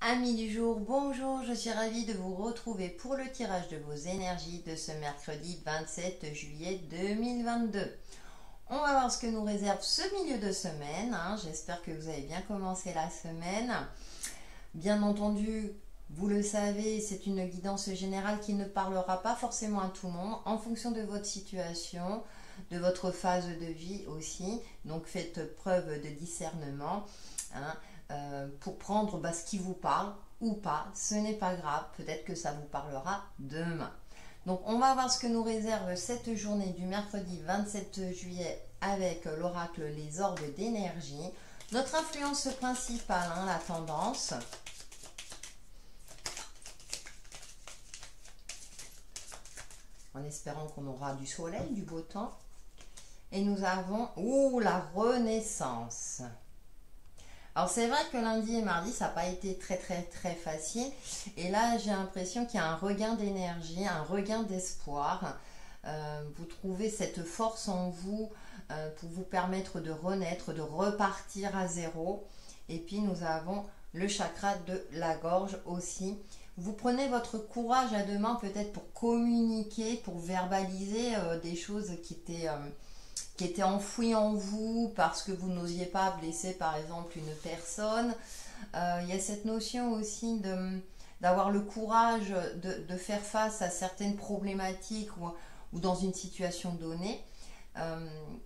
Amis du jour, bonjour, je suis ravie de vous retrouver pour le tirage de vos énergies de ce mercredi 27 juillet 2022. On va voir ce que nous réserve ce milieu de semaine. J'espère que vous avez bien commencé la semaine. Bien entendu, vous le savez, c'est une guidance générale qui ne parlera pas forcément à tout le monde en fonction de votre situation, de votre phase de vie aussi. Donc faites preuve de discernement. Pour prendre ce qui vous parle ou pas, ce n'est pas grave, peut-être que ça vous parlera demain. Donc on va voir ce que nous réserve cette journée du mercredi 27 juillet avec l'oracle Les Orbes d'énergie. Notre influence principale, la tendance. En espérant qu'on aura du soleil, du beau temps. Et nous avons la renaissance. Alors c'est vrai que lundi et mardi, ça n'a pas été très facile. Et là, j'ai l'impression qu'il y a un regain d'énergie, un regain d'espoir. Vous trouvez cette force en vous pour vous permettre de renaître, de repartir à zéro. Et puis nous avons le chakra de la gorge aussi. Vous prenez votre courage à deux mains peut-être pour communiquer, pour verbaliser des choses qui étaient enfouies en vous parce que vous n'osiez pas blesser par exemple une personne. Il y a cette notion aussi d'avoir le courage de faire face à certaines problématiques ou dans une situation donnée.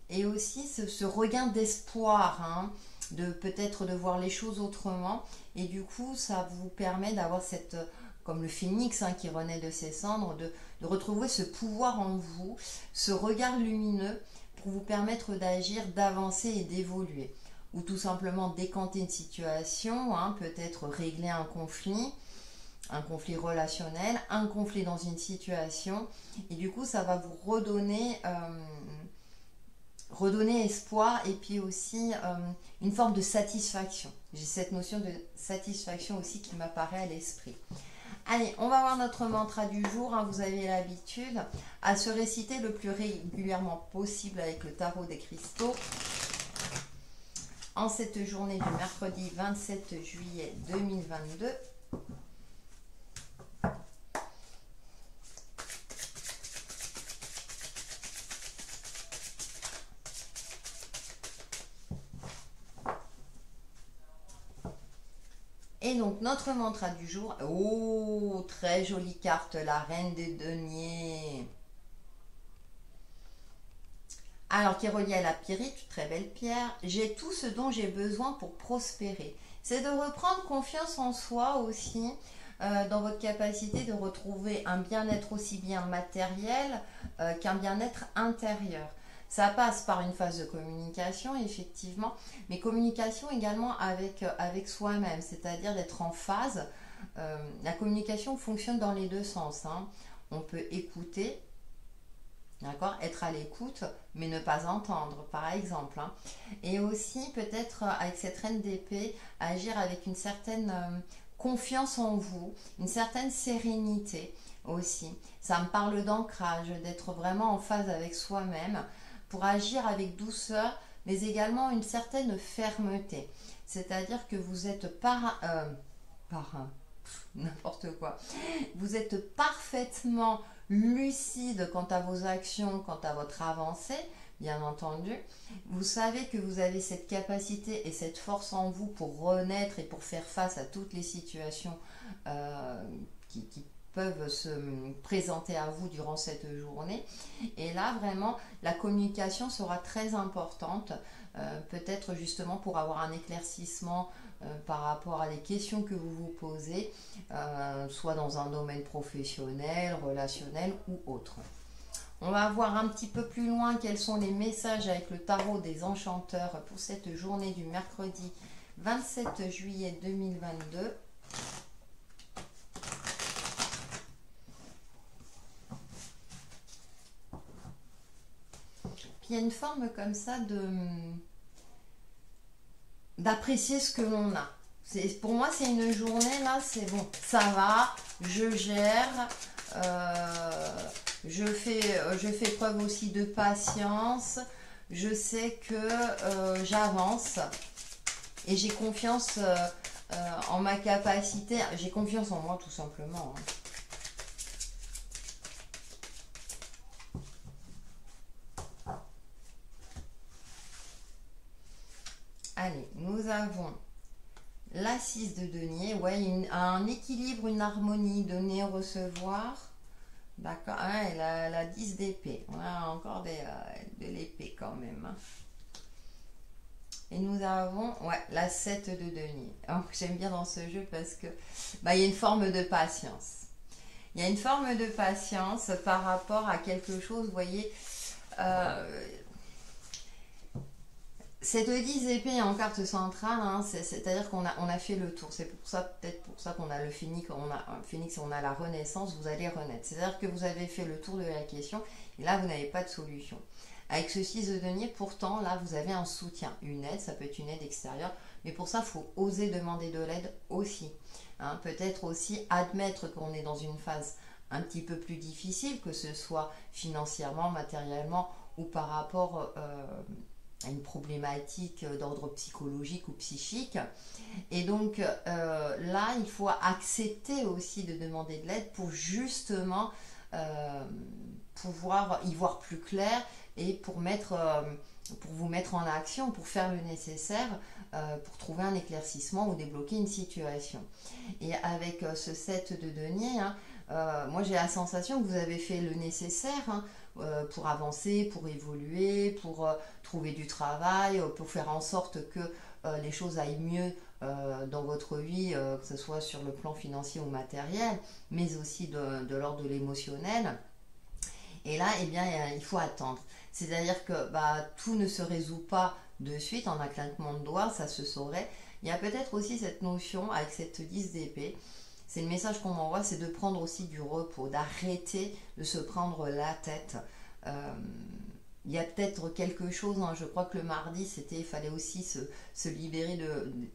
Et aussi ce regain d'espoir, de peut-être de voir les choses autrement. Et du coup, ça vous permet d'avoir cette, comme le phénix qui renaît de ses cendres, de retrouver ce pouvoir en vous, ce regard lumineux pour vous permettre d'agir, d'avancer et d'évoluer. Ou tout simplement décanter une situation, peut-être régler un conflit relationnel, un conflit dans une situation. Et du coup, ça va vous redonner espoir et puis aussi une forme de satisfaction. J'ai cette notion de satisfaction aussi qui m'apparaît à l'esprit. Allez, on va voir notre mantra du jour. Vous avez l'habitude à se réciter le plus régulièrement possible avec le tarot des cristaux. En cette journée du mercredi 27 juillet 2022. Et donc notre mantra du jour, très jolie carte, la reine des deniers. Alors qui est reliée à la pyrite, très belle pierre. J'ai tout ce dont j'ai besoin pour prospérer. C'est de reprendre confiance en soi aussi, dans votre capacité de retrouver un bien-être aussi bien matériel qu'un bien-être intérieur. Ça passe par une phase de communication, effectivement, mais communication également avec soi-même, c'est-à-dire d'être en phase. La communication fonctionne dans les deux sens. On peut écouter, d'accord, être à l'écoute, mais ne pas entendre, par exemple. Et aussi, peut-être, avec cette reine d'épée, agir avec une certaine confiance en vous, une certaine sérénité aussi. Ça me parle d'ancrage, d'être vraiment en phase avec soi-même, pour agir avec douceur, mais également une certaine fermeté. C'est-à-dire que vous êtes n'importe quoi. Vous êtes parfaitement lucide quant à vos actions, quant à votre avancée, bien entendu. Vous savez que vous avez cette capacité et cette force en vous pour renaître et pour faire face à toutes les situations qui peuvent se présenter à vous durant cette journée. Et là, vraiment, la communication sera très importante, peut-être justement pour avoir un éclaircissement par rapport à des questions que vous vous posez, soit dans un domaine professionnel, relationnel ou autre. On va voir un petit peu plus loin quels sont les messages avec le tarot des enchanteurs pour cette journée du mercredi 27 juillet 2022. Il y a une forme comme ça d'apprécier ce que l'on a. Pour moi, c'est une journée, là, c'est bon, ça va, je gère, je fais preuve aussi de patience, je sais que j'avance et j'ai confiance en ma capacité. J'ai confiance en moi tout simplement. Allez, nous avons la 6 de denier. Ouais, un équilibre, une harmonie, donner, recevoir. D'accord. Ah, et la 10 d'épée. On a encore de l'épée quand même. Et nous avons la 7 de denier. J'aime bien dans ce jeu parce que il y a une forme de patience. Il y a une forme de patience par rapport à quelque chose, vous voyez. Cette 10 d'épée en carte centrale, hein, c'est-à-dire qu'on a fait le tour. C'est pour ça, peut-être pour ça qu'on a le phénix, on a la renaissance, vous allez renaître. C'est-à-dire que vous avez fait le tour de la question et là, vous n'avez pas de solution. Avec ce 6 de denier, pourtant, là, vous avez un soutien, une aide, ça peut être une aide extérieure, mais pour ça, il faut oser demander de l'aide aussi. Hein, peut-être aussi admettre qu'on est dans une phase un petit peu plus difficile, que ce soit financièrement, matériellement ou par rapport à une problématique d'ordre psychologique ou psychique. Et donc, là, il faut accepter aussi de demander de l'aide pour justement pouvoir y voir plus clair et pour vous mettre en action, pour faire le nécessaire, pour trouver un éclaircissement ou débloquer une situation. Et avec ce 7 de denier, hein, moi j'ai la sensation que vous avez fait le nécessaire hein, pour avancer, pour évoluer, pour trouver du travail, pour faire en sorte que les choses aillent mieux dans votre vie, que ce soit sur le plan financier ou matériel, mais aussi de l'ordre de l'émotionnel. Et là, eh bien, il faut attendre. C'est-à-dire que tout ne se résout pas de suite en un claquement de doigts, ça se saurait. Il y a peut-être aussi cette notion avec cette 10 d'épée. C'est le message qu'on m'envoie, c'est de prendre aussi du repos, d'arrêter de se prendre la tête. Il y a peut-être quelque chose, hein, je crois que le mardi, il fallait aussi se libérer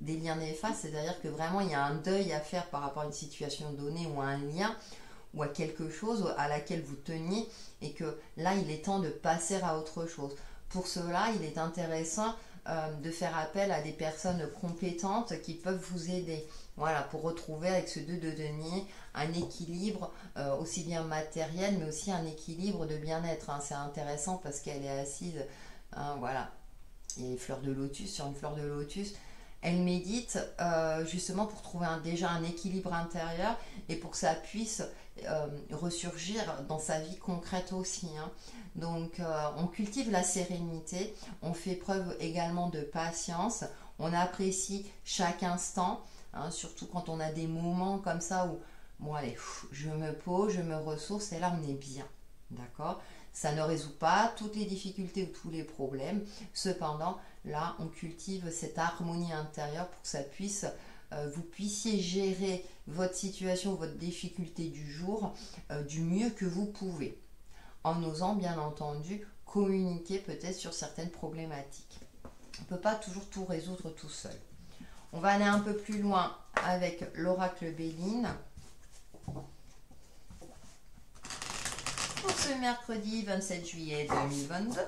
des liens néfastes, c'est-à-dire que vraiment il y a un deuil à faire par rapport à une situation donnée ou à un lien ou à quelque chose à laquelle vous teniez et que là il est temps de passer à autre chose. Pour cela, il est intéressant de faire appel à des personnes compétentes qui peuvent vous aider. Voilà, pour retrouver avec ce 2 de denier un équilibre aussi bien matériel mais aussi un équilibre de bien-être. Hein. C'est intéressant parce qu'elle est assise, hein, voilà, il y a les fleurs de lotus, sur une fleur de lotus. Elle médite justement pour trouver déjà un équilibre intérieur et pour que ça puisse ressurgir dans sa vie concrète aussi. Hein. Donc on cultive la sérénité, on fait preuve également de patience, on apprécie chaque instant, hein, surtout quand on a des moments comme ça où bon allez, je me pose, je me ressource et là on est bien. D'accord ? Ça ne résout pas toutes les difficultés ou tous les problèmes. Cependant, là, on cultive cette harmonie intérieure pour que ça puisse, vous puissiez gérer votre situation, votre difficulté du jour du mieux que vous pouvez. En osant, bien entendu, communiquer peut-être sur certaines problématiques. On ne peut pas toujours tout résoudre tout seul. On va aller un peu plus loin avec l'oracle Béline. Pour ce mercredi 27 juillet 2022.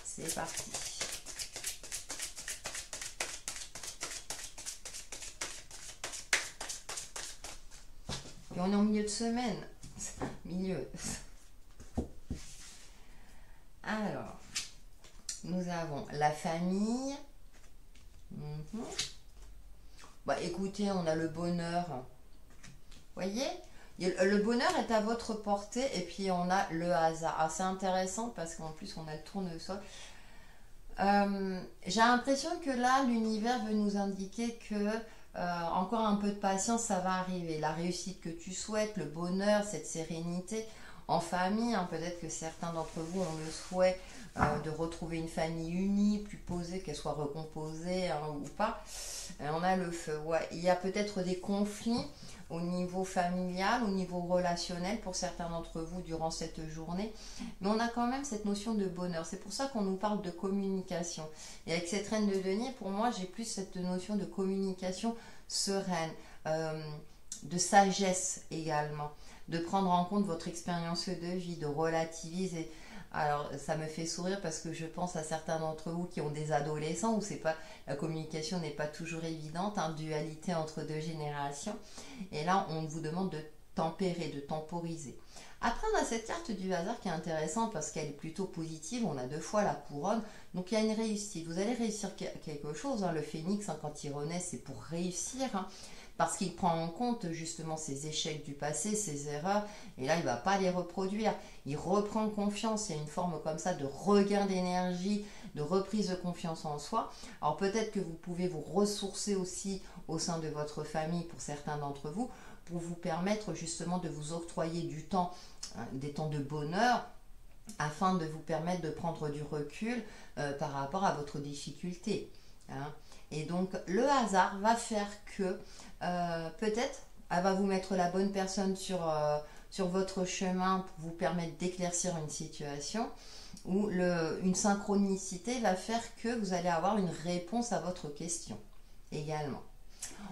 C'est parti. Et on est en milieu de semaine. Milieu. Alors, nous avons la famille. Écoutez, on a le bonheur. Voyez, le bonheur est à votre portée et puis on a le hasard. Alors c'est intéressant parce qu'en plus on a le tournesol. J'ai l'impression que là l'univers veut nous indiquer que encore un peu de patience, ça va arriver. La réussite que tu souhaites, le bonheur, cette sérénité en famille, hein, peut-être que certains d'entre vous ont le souhait de retrouver une famille unie, plus posée, qu'elle soit recomposée hein, ou pas. On a le feu. Ouais. Il y a peut-être des conflits au niveau familial, au niveau relationnel pour certains d'entre vous durant cette journée. Mais on a quand même cette notion de bonheur. C'est pour ça qu'on nous parle de communication. Et avec cette reine de denier, pour moi, j'ai plus cette notion de communication sereine, de sagesse également, de prendre en compte votre expérience de vie, de relativiser. Alors, ça me fait sourire parce que je pense à certains d'entre vous qui ont des adolescents où c'est pas, la communication n'est pas toujours évidente, hein, dualité entre deux générations. Et là, on vous demande de tempérer, de temporiser. Après, on a cette carte du hasard qui est intéressante parce qu'elle est plutôt positive. On a 2 fois la couronne. Donc, il y a une réussite. Vous allez réussir quelque chose, hein. Le phénix, hein, quand il renaît, c'est pour réussir, hein, parce qu'il prend en compte justement ses échecs du passé, ses erreurs. Et là, il ne va pas les reproduire. Il reprend confiance. Il y a une forme comme ça de regain d'énergie, de reprise de confiance en soi. Alors, peut-être que vous pouvez vous ressourcer aussi au sein de votre famille pour certains d'entre vous, pour vous permettre justement de vous octroyer du temps, des temps de bonheur, afin de vous permettre de prendre du recul par rapport à votre difficulté, hein. Et donc le hasard va faire que peut-être elle va vous mettre la bonne personne sur votre chemin pour vous permettre d'éclaircir une situation, ou une synchronicité va faire que vous allez avoir une réponse à votre question également.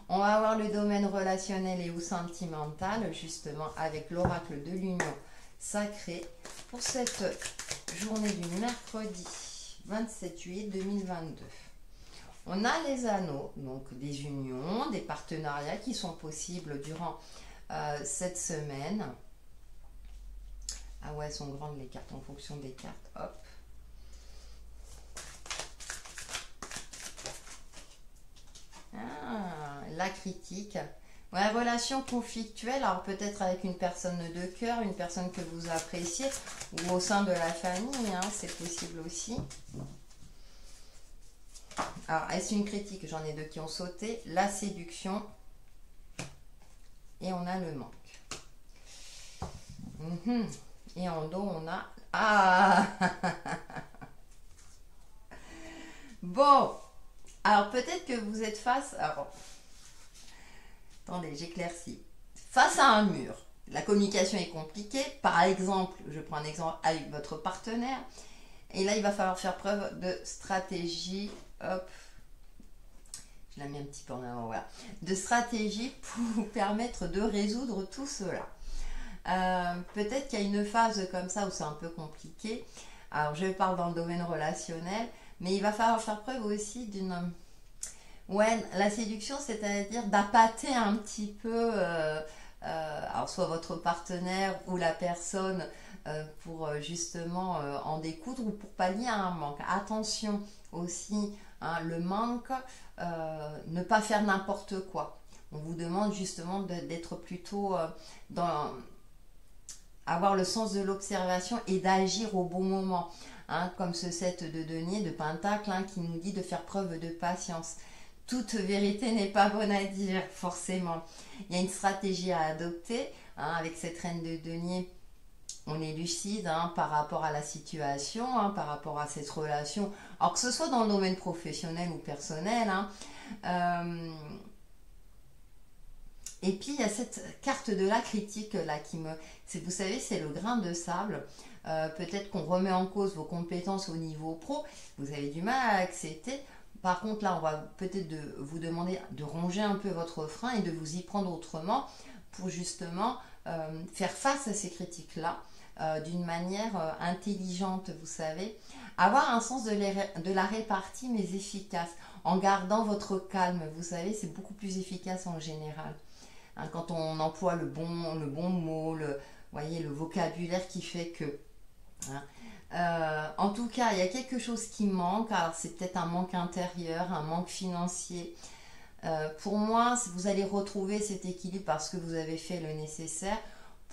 On va avoir le domaine relationnel et ou sentimental, justement, avec l'oracle de l'union sacrée pour cette journée du mercredi 27 juillet 2022. On a les anneaux, donc des unions, des partenariats qui sont possibles durant cette semaine. Ah ouais, elles sont grandes les cartes en fonction des cartes. Hop. La critique. Ouais, relation conflictuelle, alors peut-être avec une personne de cœur, une personne que vous appréciez, ou au sein de la famille, hein, c'est possible aussi. Alors, est-ce une critique? J'en ai 2 qui ont sauté. La séduction. Et on a le manque. Et en dos, on a... Ah Bon, alors peut-être que vous êtes face... Alors, attendez, j'éclaircis. Face à un mur, la communication est compliquée. Par exemple, je prends un exemple avec votre partenaire. Et là, il va falloir faire preuve de stratégie. Hop, je la mets un petit peu en avant, voilà. De stratégie pour vous permettre de résoudre tout cela. Peut-être qu'il y a une phase comme ça où c'est un peu compliqué. Alors, je parle dans le domaine relationnel, mais il va falloir faire preuve aussi d'une... Ouais, la séduction, c'est-à-dire d'appâter un petit peu, alors soit votre partenaire ou la personne pour justement en découdre ou pour pallier à un manque. Attention aussi, hein, le manque, ne pas faire n'importe quoi. On vous demande justement d'être plutôt dans... avoir le sens de l'observation et d'agir au bon moment, hein, comme ce 7 de denier, de pentacle, hein, qui nous dit de faire preuve de patience. Toute vérité n'est pas bonne à dire, forcément. Il y a une stratégie à adopter, hein, avec cette reine de denier. On est lucide, hein, par rapport à la situation, hein, par rapport à cette relation, alors que ce soit dans le domaine professionnel ou personnel, hein. Et puis il y a cette carte de la critique là qui me... Vous savez, c'est le grain de sable. Peut-être qu'on remet en cause vos compétences au niveau pro, vous avez du mal à accepter. Par contre, là, on va peut-être vous demander de ronger un peu votre frein et de vous y prendre autrement pour justement faire face à ces critiques-là d'une manière intelligente, vous savez. Avoir un sens de la répartie, mais efficace, en gardant votre calme. Vous savez, c'est beaucoup plus efficace en général. Hein, quand on emploie le bon mot, voyez, le vocabulaire qui fait que... Hein, en tout cas, il y a quelque chose qui manque. Alors, c'est peut-être un manque intérieur, un manque financier. Pour moi, vous allez retrouver cet équilibre parce que vous avez fait le nécessaire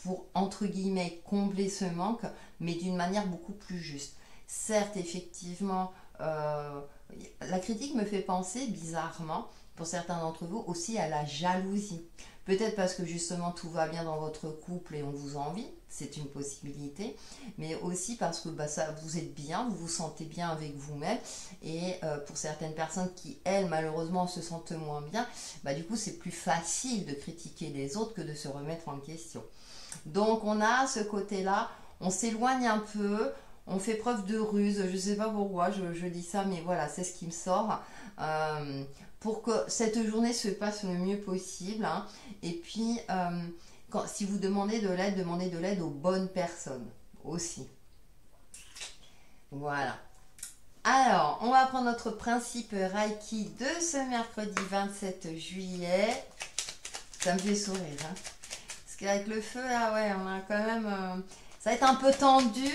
pour, entre guillemets, combler ce manque, mais d'une manière beaucoup plus juste. Certes, effectivement, la critique me fait penser, bizarrement, pour certains d'entre vous, aussi à la jalousie. Peut-être parce que justement tout va bien dans votre couple et on vous envie, c'est une possibilité, mais aussi parce que vous êtes bien, vous vous sentez bien avec vous-même, et pour certaines personnes qui, elles, malheureusement, se sentent moins bien, du coup c'est plus facile de critiquer les autres que de se remettre en question. Donc on a ce côté-là, on s'éloigne un peu, on fait preuve de ruse, je ne sais pas pourquoi je dis ça, mais voilà, c'est ce qui me sort. Pour que cette journée se passe le mieux possible, hein. Et puis, si vous demandez de l'aide aux bonnes personnes aussi. Voilà. Alors, on va prendre notre principe Reiki de ce mercredi 27 juillet. Ça me fait sourire, hein. Parce qu'avec le feu, là, ouais, on a quand même... ça va être un peu tendu.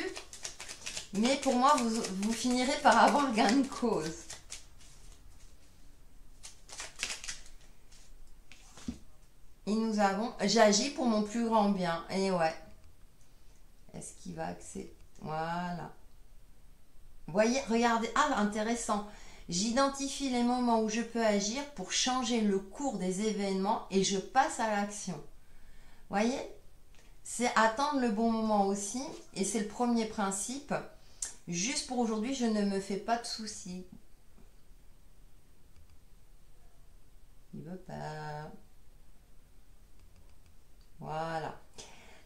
Mais pour moi, vous finirez par avoir gain de cause. Et nous avons... J'agis pour mon plus grand bien. Et ouais. Est-ce qu'il va accéder? Voilà. Voyez, regardez. Ah, intéressant. J'identifie les moments où je peux agir pour changer le cours des événements et je passe à l'action. Voyez? C'est attendre le bon moment aussi. Et c'est le premier principe. Juste pour aujourd'hui, je ne me fais pas de soucis. Il veut pas. Voilà.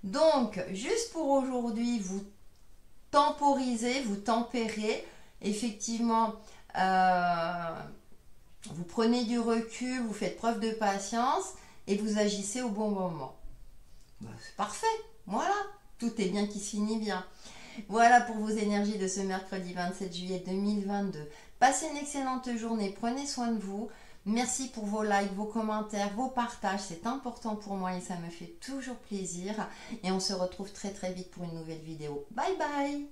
Donc, juste pour aujourd'hui, vous temporisez, vous tempérez. Effectivement, vous prenez du recul, vous faites preuve de patience et vous agissez au bon moment. C'est parfait. Voilà. Tout est bien qui se finit bien. Voilà pour vos énergies de ce mercredi 27 juillet 2022. Passez une excellente journée, prenez soin de vous. Merci pour vos likes, vos commentaires, vos partages, c'est important pour moi et ça me fait toujours plaisir. Et on se retrouve très très vite pour une nouvelle vidéo. Bye bye!